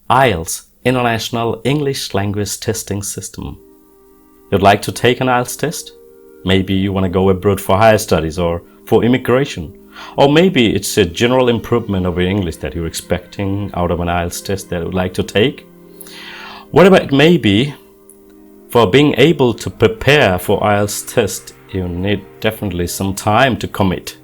Ielts, International English Language Testing System. You'd like to take an Ielts test? Maybe you want to go abroad for higher studies or for immigration. Or maybe it's a general improvement of your English that you're expecting out of an Ielts test that you would like to take. Whatever it may be, for being able to prepare for IELTS test, you need definitely some time to commit.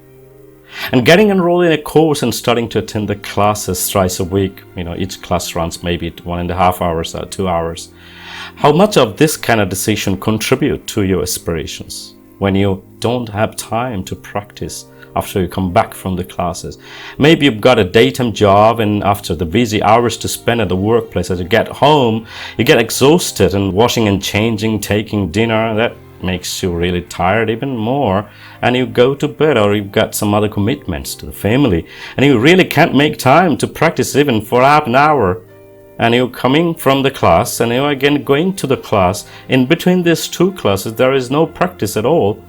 And getting enrolled in a course and starting to attend the classes thrice a week, each class runs maybe 1.5 hours or 2 hours. How much of this kind of decision contribute to your aspirations when you don't have time to practice after you come back from the classes? Maybe you've got a daytime job, and after the busy hours to spend at the workplace, as you get home, you get exhausted, and washing and changing, taking dinner, that makes you really tired even more, and you go to bed, or you've got some other commitments to the family, and you really can't make time to practice even for half an hour. And you're coming from the class, and you're again going to the class. In between these two classes, there is no practice at all.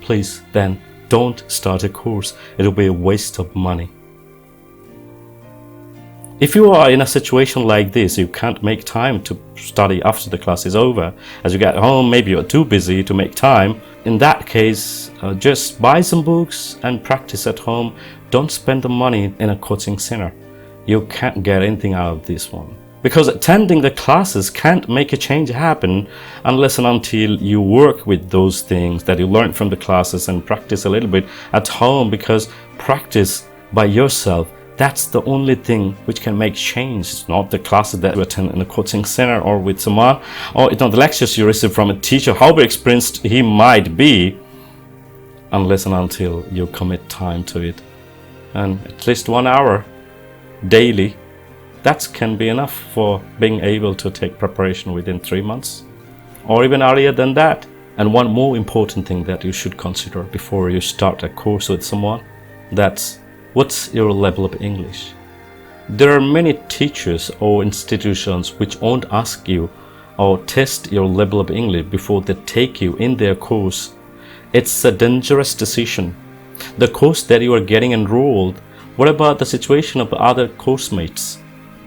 Please, then, don't start a course. It'll be a waste of money. If you are in a situation like this, you can't make time to study after the class is over. As you get home, maybe you're too busy to make time. In that case, just buy some books and practice at home. Don't spend the money in a coaching center. You can't get anything out of this one. Because attending the classes can't make a change happen unless and until you work with those things that you learned from the classes and practice a little bit at home, because practice by yourself, that's the only thing which can make change. It's not the classes that you attend in a coaching center or with someone, or it's not the lectures you receive from a teacher, however experienced he might be, unless and until you commit time to it. And at least 1 hour daily, that can be enough for being able to take preparation within 3 months, or even earlier than that. And one more important thing that you should consider before you start a course with someone, that's what's your level of English. There are many teachers or institutions which won't ask you or test your level of English before they take you in their course. It's a dangerous decision. The course that you are getting enrolled, what about the situation of other course mates?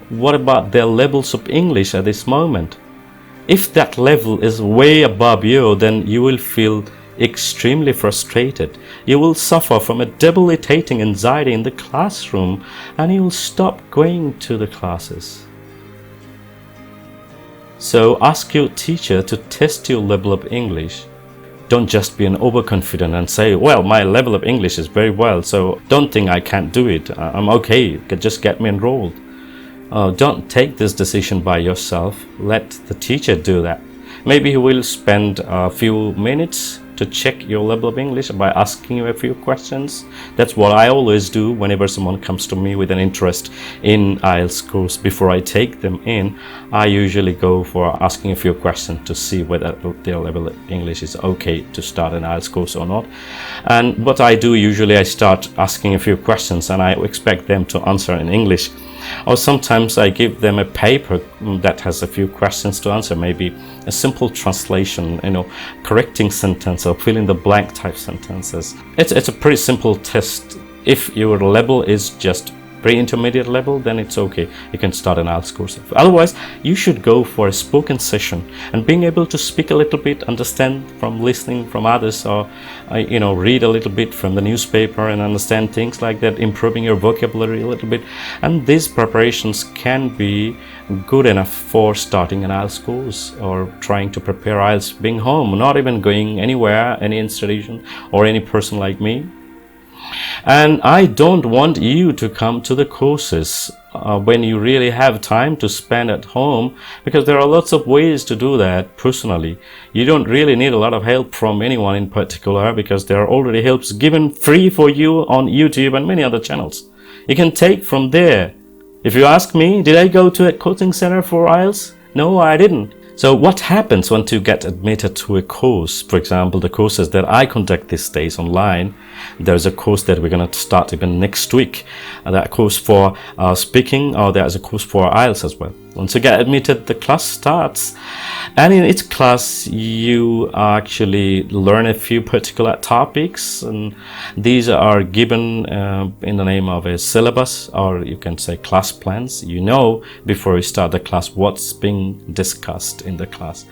What about their levels of English at this moment? If that level is way above you, then you will feel extremely frustrated. You will suffer from a debilitating anxiety in the classroom, and you will stop going to the classes. So ask your teacher to test your level of English. Don't just be an overconfident and say, well, my level of English is very well, so don't think I can't do it. I'm okay, just get me enrolled. Don't take this decision by yourself. Let the teacher do that. Maybe he will spend a few minutes to check your level of English by asking you a few questions. That's what I always do whenever someone comes to me with an interest in IELTS course. Before I take them in, I usually go for asking a few questions to see whether their level of English is okay to start an IELTS course or not. And what I do usually, I start asking a few questions and I expect them to answer in English. Or sometimes I give them a paper that has a few questions to answer, maybe a simple translation, correcting sentence or fill in the blank type sentences. It's a pretty simple test. If your level is just pre-intermediate level, then it's okay. You can start an IELTS course. Otherwise, you should go for a spoken session and being able to speak a little bit, understand from listening from others, or read a little bit from the newspaper and understand things like that, improving your vocabulary a little bit. And these preparations can be good enough for starting an IELTS course or trying to prepare IELTS being home, not even going anywhere, any institution or any person like me. And I don't want you to come to the courses when you really have time to spend at home, because there are lots of ways to do that personally. You don't really need a lot of help from anyone in particular, because there are already helps given free for you on YouTube and many other channels. You can take from there. If you ask me, did I go to a coaching center for IELTS? No, I didn't. So what happens once you get admitted to a course? For example, the courses that I conduct these days online, there's a course that we're going to start even next week. That course for speaking, or there's a course for IELTS as well. Once you get admitted, the class starts, and in each class you actually learn a few particular topics, and these are given in the name of a syllabus, or you can say class plans. You know before you start the class what's being discussed in the class,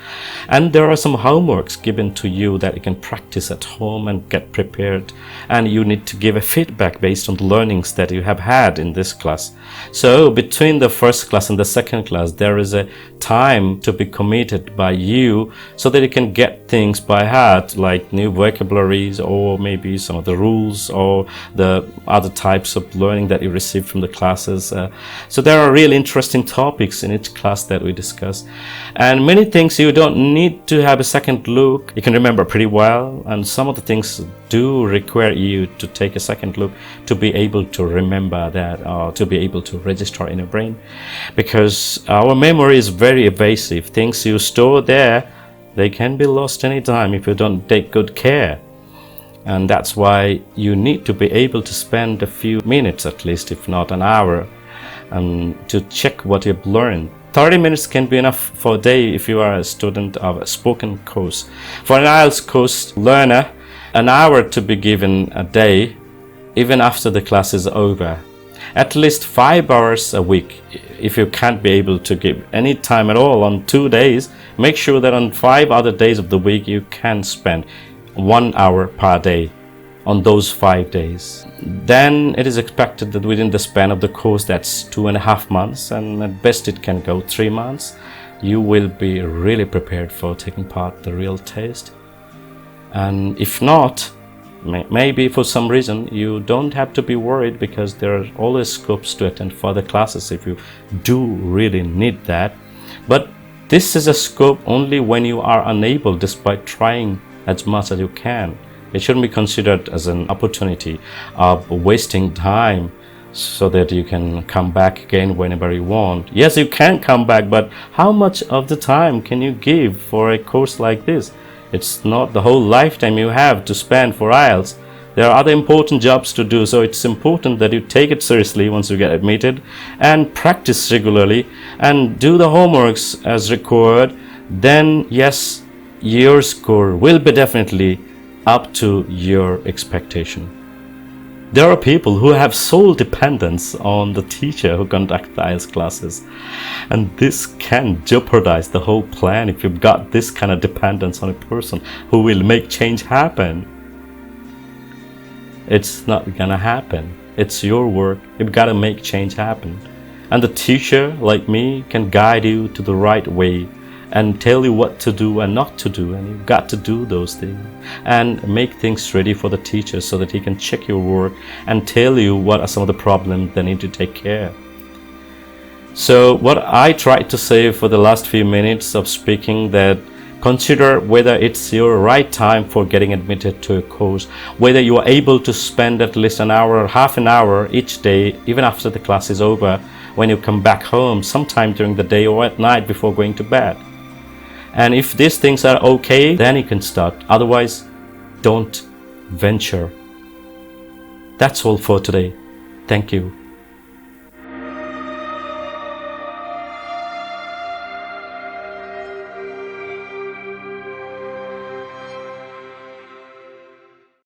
and there are some homeworks given to you that you can practice at home and get prepared, and you need to give a feedback based on the learnings that you have had in this class. So between the first class and the second class, there is a time to be committed by you so that you can get things by heart, like new vocabularies, or maybe some of the rules or the other types of learning that you receive from the classes. So there are really interesting topics in each class that we discuss, and many things you don't need to have a second look. You can remember pretty well, and some of the things do require you to take a second look to be able to remember that, or to be able to register in your brain, because our memory is very evasive. Things you store there, they can be lost anytime if you don't take good care. And that's why you need to be able to spend a few minutes at least, if not an hour, and to check what you've learned. 30 minutes can be enough for a day if you are a student of a spoken course. For an Ielts course learner, an hour to be given a day, even after the class is over. At least 5 hours a week. If you can't be able to give any time at all on 2 days, make sure that on 5 other days of the week you can spend 1 hour per day on those 5 days. Then it is expected that within the span of the course, that's 2.5 months, and at best it can go 3 months, you will be really prepared for taking part in the real test. And if not, maybe for some reason you don't have to be worried, because there are always scopes to attend further classes if you do really need that. But this is a scope only when you are unable, despite trying as much as you can. It shouldn't be considered as an opportunity of wasting time so that you can come back again whenever you want. Yes, you can come back, but how much of the time can you give for a course like this? It's not the whole lifetime you have to spend for Ielts. There are other important jobs to do, so it's important that you take it seriously once you get admitted, and practice regularly and do the homeworks as required. Then yes, your score will be definitely up to your expectation. There are people who have sole dependence on the teacher who conducts the Ielts classes, and this can jeopardize the whole plan if you've got this kind of dependence on a person who will make change happen. It's not gonna happen. It's your work. You've got to make change happen, and the teacher, like me, can guide you to the right way and tell you what to do and not to do, and you've got to do those things and make things ready for the teacher so that he can check your work and tell you what are some of the problems they need to take care of. So what I tried to say for the last few minutes of speaking, that consider whether it's your right time for getting admitted to a course, whether you are able to spend at least an hour or half an hour each day, even after the class is over, when you come back home, sometime during the day or at night before going to bed. And if these things are okay, then you can start. Otherwise, don't venture. That's all for today. Thank you.